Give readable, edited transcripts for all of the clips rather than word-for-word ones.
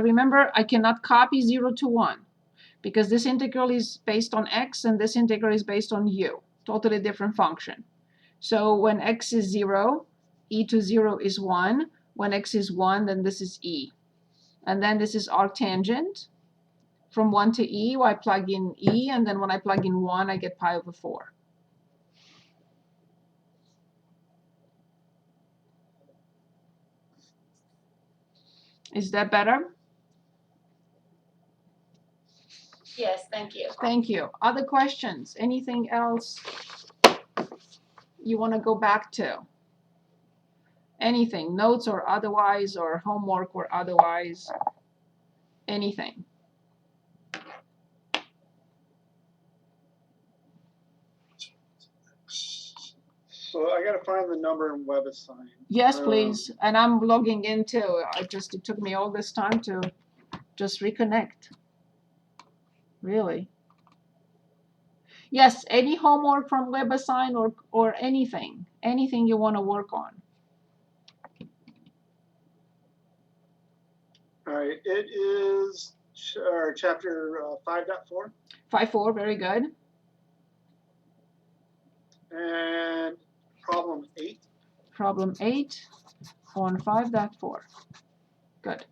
remember, I cannot copy 0 to 1 because this integral is based on x and this integral is based on u. Totally different function. So when x is 0, e to 0 is 1. When x is 1, then this is e. And then this is arctangent. From 1 to e, I plug in e, and then when I plug in 1, I get pi over 4. Is that better? Yes, thank you. Thank you. Other questions? Anything else you want to go back to? Anything, notes or otherwise, or homework or otherwise? Anything? So I gotta find the number in WebAssign. Yes, please. And I'm logging in too. It took me all this time to just reconnect. Really. Yes, any homework from WebAssign or anything you want to work on. All right, it is chapter 5.4. 5.4, very good. And problem 8. Problem 8 on 5.4. Good.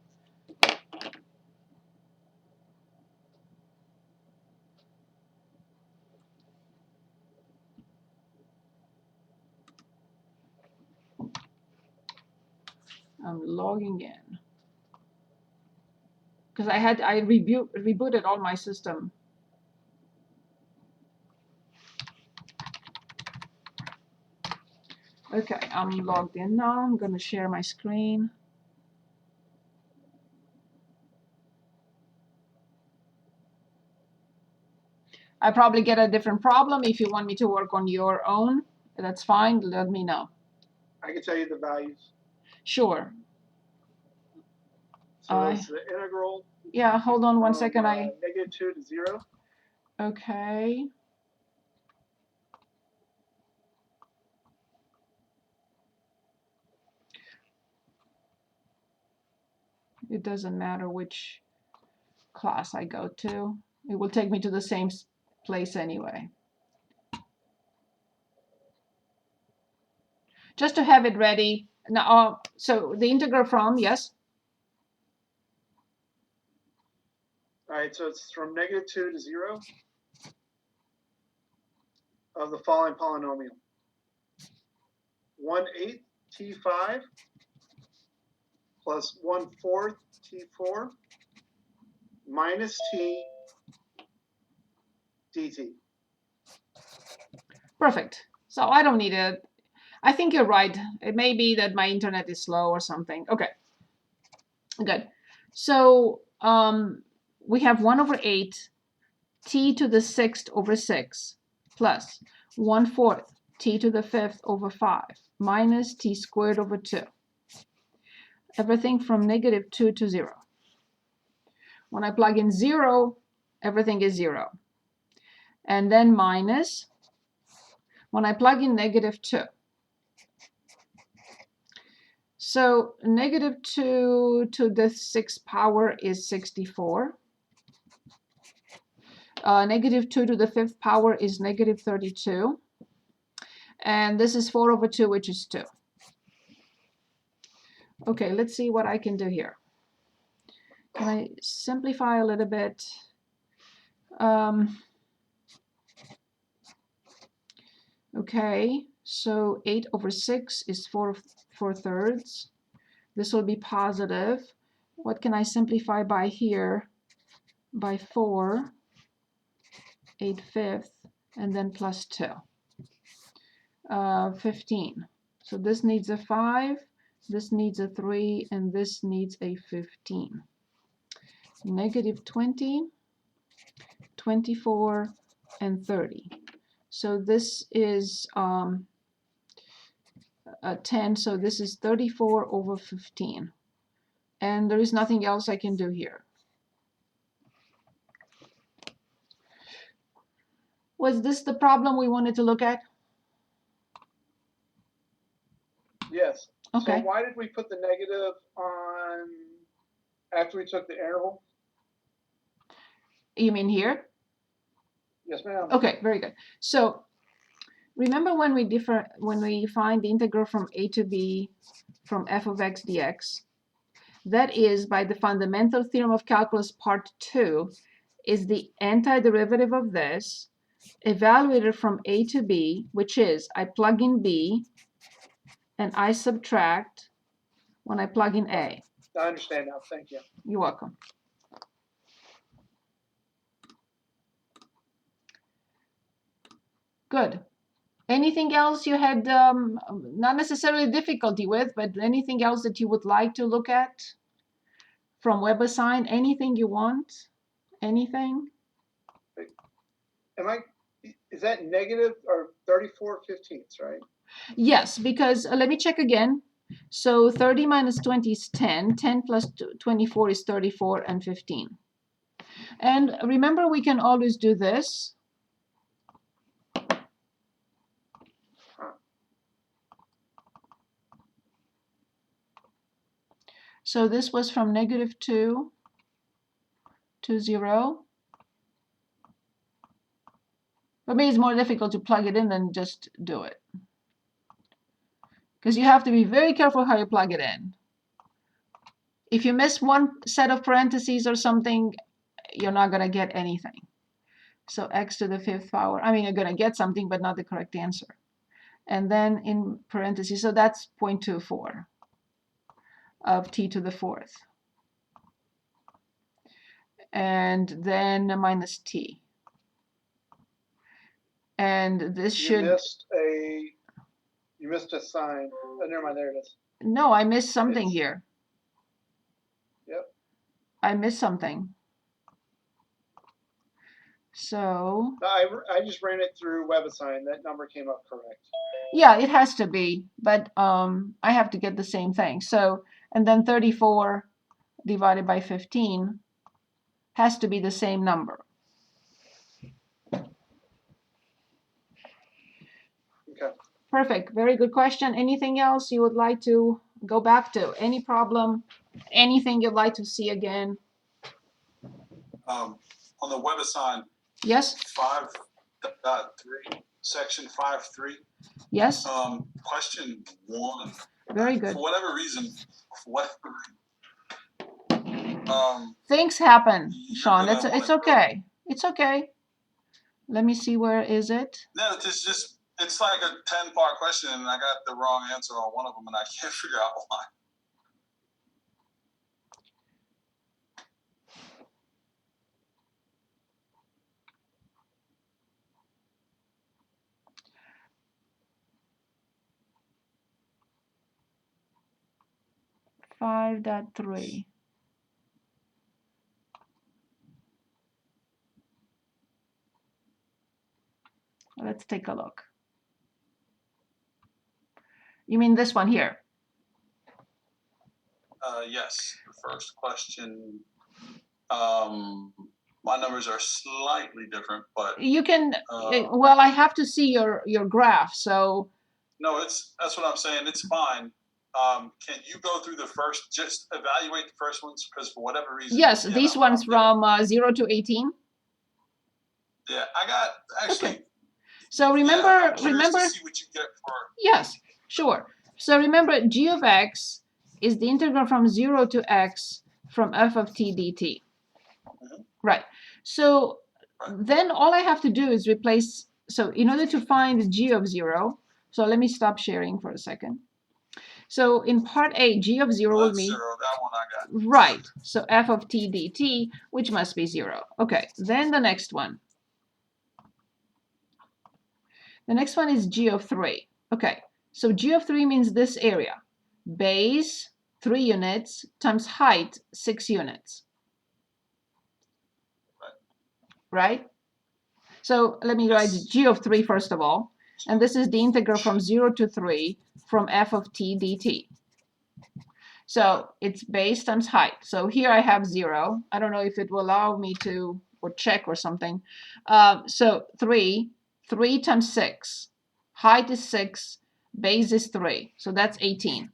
I'm logging in because I rebooted all my system. Okay, I'm logged in now. I'm going to share my screen. I probably get a different problem. If you want me to work on your own, that's fine. Let me know. I can tell you the values. Sure. So it's the integral. Yeah, hold on 1 second. Negative 2 to 0. Okay. It doesn't matter which class I go to. It will take me to the same place anyway. Just to have it ready. Now, so the integral from, yes? All right, so it's from negative 2 to 0 of the following polynomial. 1/8 t5 plus 1/4 t4 minus t dt. Perfect. So I don't need it. I think you're right. It may be that my internet is slow or something. Okay. Good. So we have 1/8 t to the 6th over 6 plus 1/4 t to the 5th over 5 minus t squared over 2. Everything from negative 2 to 0. When I plug in 0, everything is 0. And then minus, when I plug in negative 2. So negative 2 to the 6th power is 64. Negative 2 to the 5th power is negative 32. And this is 4 over 2, which is 2. Okay, let's see what I can do here. Can I simplify a little bit? Okay, so 8 over 6 is 4/3. This will be positive. What can I simplify by here? By 4, 8/5, and then plus 2. 15. So this needs a 5, this needs a 3, and this needs a 15. Negative 20, 24, and 30. So this is a 10, so this is 34 over 15. And there is nothing else I can do here. Was this the problem we wanted to look at? Yes. Okay. So why did we put the negative on after we took the interval? You mean here? Yes, ma'am. Okay, very good. So remember when we find the integral from a to b from f of x dx, that is, by the fundamental theorem of calculus part 2, is the antiderivative of this evaluated from a to b, which is I plug in b and I subtract when I plug in a. I understand now. Thank you. You're welcome. Good. Anything else you had, not necessarily difficulty with, but anything else that you would like to look at from WebAssign? Anything you want? Anything? Is that negative or 34/15ths, right? Yes, because let me check again. So 30 minus 20 is 10. 10 plus 24 is 34 and 15. And remember, we can always do this. So this was from -2 to 0. For me, it's more difficult to plug it in than just do it, because you have to be very careful how you plug it in. If you miss one set of parentheses or something, you're not going to get anything. So x to the 5th power, I mean, you're going to get something, but not the correct answer. And then in parentheses, so that's 0.24 of t to the 4th. And then minus t. And this should... You missed a sign. Oh, never mind, there it is. No, I missed something here. Yep. I missed something. So... I just ran it through WebAssign. That number came up correct. Yeah, it has to be, but I have to get the same thing. So, and then 34 divided by 15 has to be the same number. Okay. Perfect. Very good question. Anything else you would like to go back to? Any problem? Anything you'd like to see again? On the WebAssign, Yes? 5.3, section 5.3. Yes? Question 1. Very good. For whatever reason, Things happen, Sean. gonna It's wanna okay. It's okay. Let me see, where is it? no, it's like a 10-part question, and I got the wrong answer on one of them, and I can't figure out why. Five dot 3. Let's take a look. You mean this one here? Yes, the first question. My numbers are slightly different, but You can, well, I have to see your graph, so... no, that's what I'm saying. It's fine. Can you go through the first, just evaluate the first ones, because for whatever reason. Yes, these ones from 0 to 18. Yeah, I got actually. Okay. So remember, I'm curious to see what you get for. Yes, sure. So remember, g of x is the integral from 0 to x from f of t dt. Right. So then all I have to do is replace, so in order to find g of 0, so let me stop sharing for a second. So in part A, g of 0 will mean, 0, that one I got. right, so f of t dt, which must be 0. Okay, then the next one. The next one is g of 3. Okay, so g of 3 means this area. Base, 3 units, times height, 6 units. Right? So let me write g of 3 first of all. And this is the integral from 0 to 3 from f of t dt. So it's base times height. So here I have 0. I don't know if it will allow me to, or check or something. So 3 times 6. Height is 6. Base is 3. So that's 18.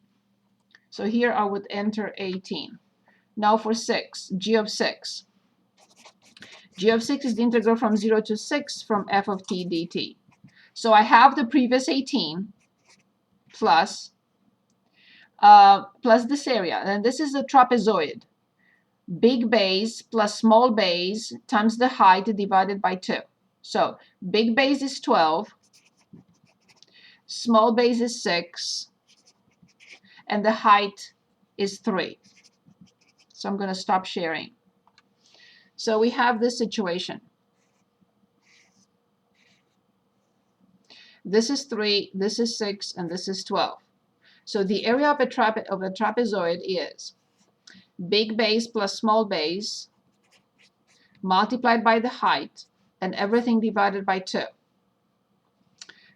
So here I would enter 18. Now for 6, g of 6. G of 6 is the integral from 0 to 6 from f of t dt. So I have the previous 18 plus this area, and this is a trapezoid. Big base plus small base times the height divided by 2. So big base is 12, small base is 6, and the height is 3. So I'm going to stop sharing. So we have this situation. This is 3, this is 6, and this is 12. So the area of a trapezoid is big base plus small base multiplied by the height and everything divided by 2.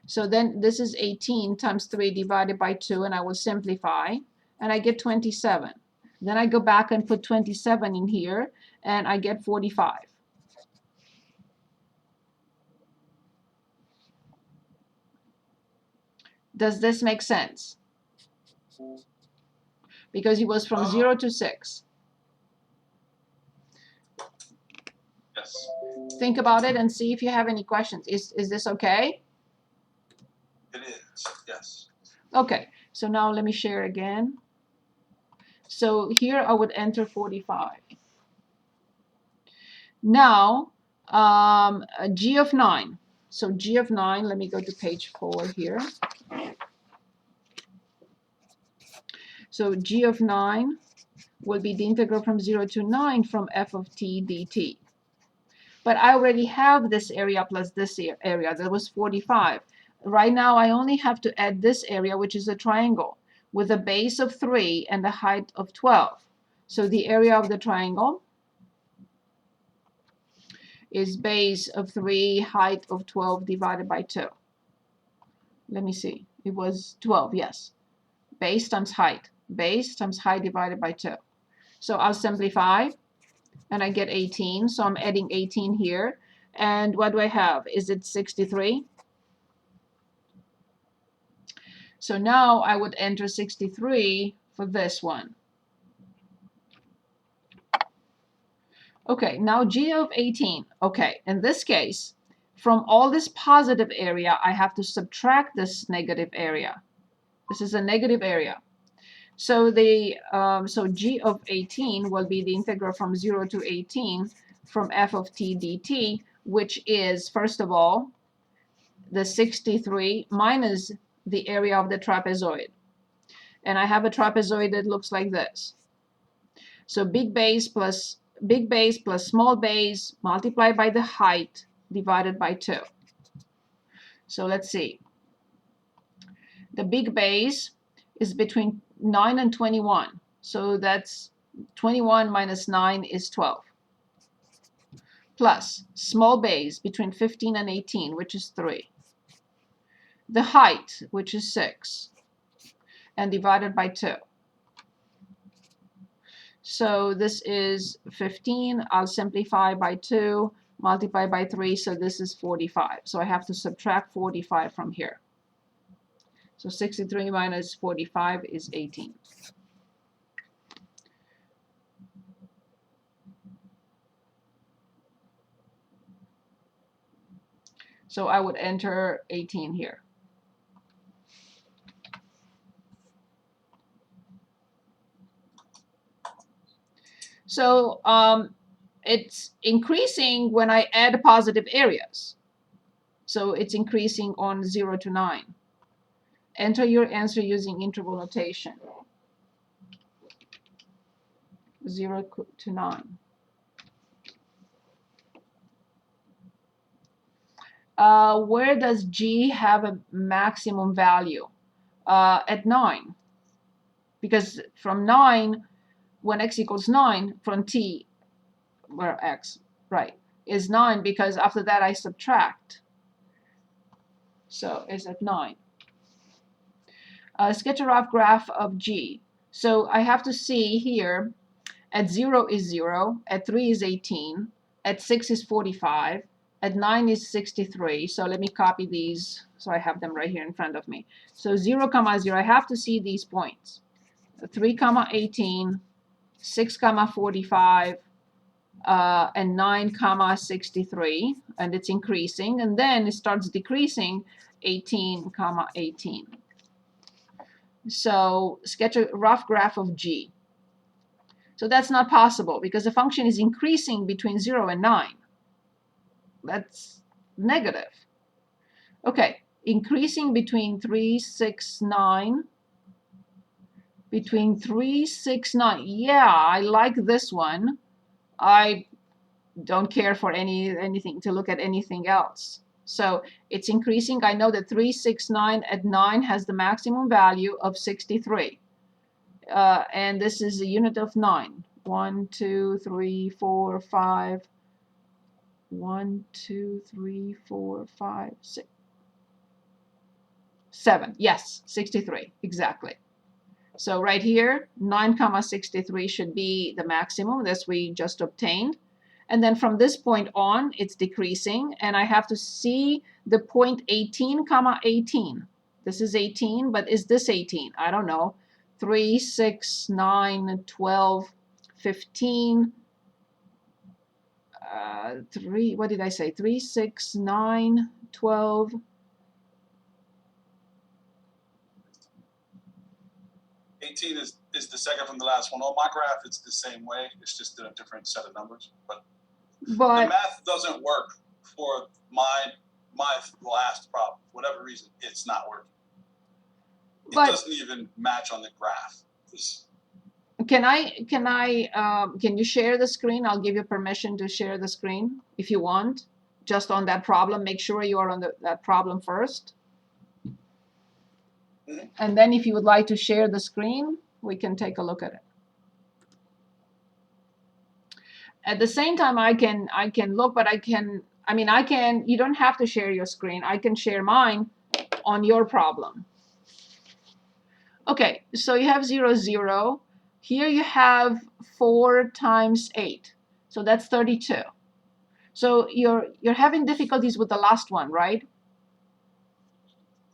So then this is 18 times 3 divided by 2, and I will simplify, and I get 27. Then I go back and put 27 in here, and I get 45. Does this make sense? Because it was from 0 to 6. Yes. Think about it and see if you have any questions. Is this okay? It is. Yes. Okay, so now let me share again. So here I would enter 45. Now, g of 9. So g of 9, let me go to page 4 here. So g of 9 will be the integral from 0 to 9 from f of t dt. But I already have this area plus this area. That was 45. Right now, I only have to add this area, which is a triangle, with a base of 3 and a height of 12. So the area of the triangle is base of 3, height of 12 divided by 2. Let me see. It was 12, yes. Base times height. Base times height divided by 2. So I'll simplify, and I get 18. So I'm adding 18 here. And what do I have? Is it 63? So now I would enter 63 for this one. Okay, now g of 18. Okay, in this case, from all this positive area, I have to subtract this negative area. This is a negative area. So so g of 18 will be the integral from 0 to 18 from f of t dt, which is, first of all, the 63 minus the area of the trapezoid. And I have a trapezoid that looks like this. So big base plus small base multiplied by the height divided by 2. So let's see. The big base is between 9 and 21. So that's 21 minus 9 is 12. Plus small base between 15 and 18, which is 3. The height, which is 6, and divided by 2. So this is 15. I'll simplify by 2, multiply by 3, so this is 45. So I have to subtract 45 from here. So 63 minus 45 is 18. So I would enter 18 here. So it's increasing when I add positive areas. So it's increasing on 0 to 9. Enter your answer using interval notation. 0 to 9. Where does G have a maximum value? At 9. Because from 9, when x equals 9, from t, where x, right, is 9, because after that I subtract. So it's at 9. Sketch a rough graph of G. So I have to see here, at 0 is 0, at 3 is 18, at 6 is 45, at 9 is 63. So let me copy these so I have them right here in front of me. So 0, 0, I have to see these points. 3, 18, 6 comma 45, and 9 comma 63, and it's increasing, and then it starts decreasing 18 comma 18. So sketch a rough graph of G. So that's not possible because the function is increasing between 0 and 9. That's negative. Okay, increasing between 3, 6, 9. Between 3, 6, 9. Yeah, I like this one. I don't care for anything to look at anything else. So it's increasing. I know that 3, 6, 9 at 9 has the maximum value of 63. And this is a unit of 9. 1, 2, 3, 4, 5. 1, 2, 3, 4, 5, 6, 7. Yes, 63, exactly. So right here, 9 comma 63 should be the maximum that we just obtained. And then from this point on, it's decreasing, and I have to see the point 18 comma 18. This is 18, but is this 18? I don't know. 3, 6, 9, 12, 15. 3, what did I say? 3, 6, 9, 12. Is the second from the last one. On my graph, it's the same way. It's just a different set of numbers. But the math doesn't work for my last problem. For whatever reason, it's not working. It doesn't even match on the graph. Can you share the screen? I'll give you permission to share the screen if you want. Just on that problem, make sure you are on that problem first. Mm-hmm. And then if you would like to share the screen, we can take a look at it. At the same time, I can look, but you don't have to share your screen. I can share mine on your problem. Okay, so you have 0, 0. Here you have 4 times 8. So that's 32. So you're having difficulties with the last one, right?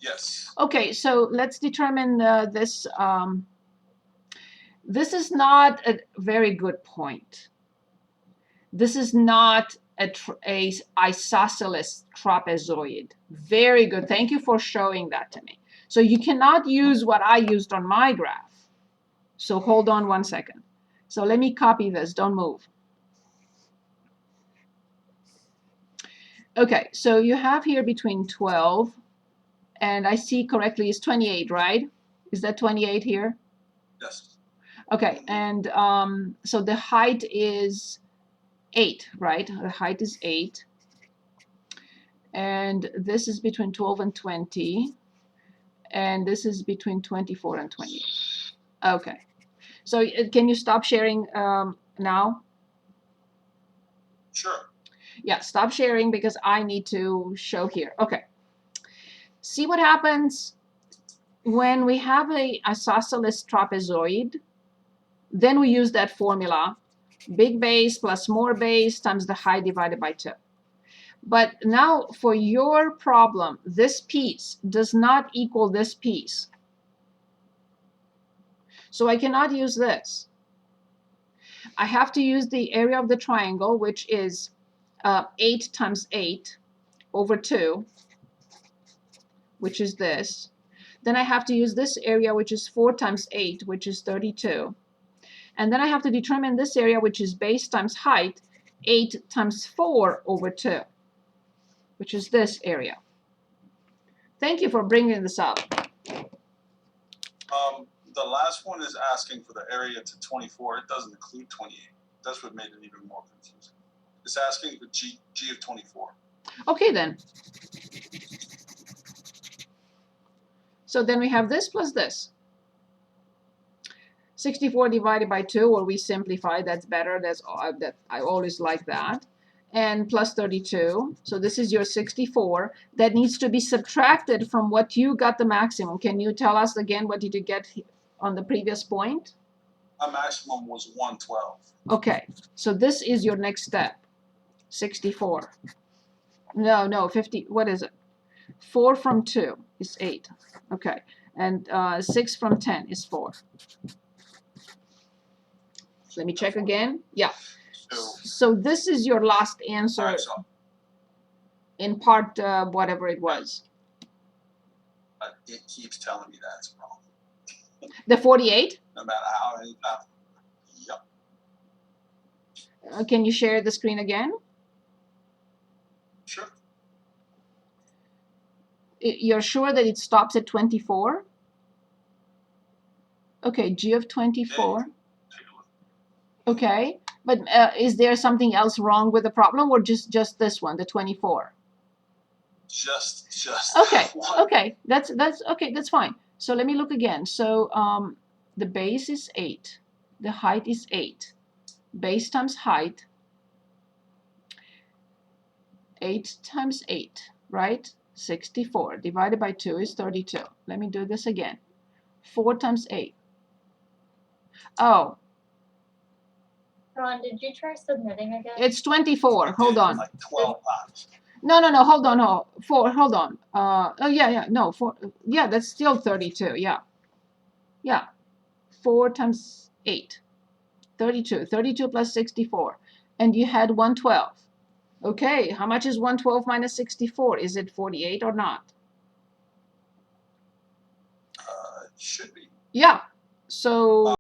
Yes. Okay, so let's determine this. This is not a very good point. This is not a isosceles trapezoid. Very good. Thank you for showing that to me. So you cannot use what I used on my graph. So hold on one second. So let me copy this. Don't move. Okay, so you have here between 12 and I see correctly is 28, right? Is that 28 here? Yes. Okay, and so the height is 8, right? The height is 8. And this is between 12 and 20. And this is between 24 and 28. Okay. So can you stop sharing now? Sure. Yeah, stop sharing because I need to show here. Okay. See what happens when we have a isosceles trapezoid. Then we use that formula. Big base plus more base times the height divided by 2. But now for your problem, this piece does not equal this piece. So I cannot use this. I have to use the area of the triangle, which is 8 times 8 over 2, which is this. Then I have to use this area, which is 4 times 8, which is 32. And then I have to determine this area, which is base times height, 8 times 4 over 2, which is this area. Thank you for bringing this up. The last one is asking for the area to 24. It doesn't include 28. That's what made it even more confusing. It's asking for G of 24. Okay, then. So then we have this plus this. 64 divided by 2, or we simplify, that's better. That I always like that. And plus 32. So this is your 64. That needs to be subtracted from what you got the maximum. Can you tell us again what did you get on the previous point? My maximum was 112. Okay, so this is your next step. 64. No, 50. What is it? 4 from 2 is 8. Okay, and 6 from 10 is 4. Let me check again. Yeah. So, So this is your last answer alright, so, in part whatever it was. it keeps telling me that's wrong, The 48? no matter how many times. Yep, Can you share the screen again? sure. You're sure that it stops at 24? Okay, G of 24. Take a look. Okay, but is there something else wrong with the problem, or just this one, the 24? Just Okay, one. okay, that's okay, that's fine. So let me look again. So the base is 8, the height is 8. Base times height, 8 times 8, right? 64 divided by 2 is 32. Let me do this again. 4 times 8. Oh, Ron, did you try submitting again? it's 24. Hold on. Like 12 times. No, hold on. No, 4, hold on. Oh, yeah, no, 4, yeah, that's still 32, yeah. Yeah, 4 times 8, 32. 32 plus 64. And you had 112. Okay, how much is 112 minus 64? Is it 48 or not? Should be. Yeah, so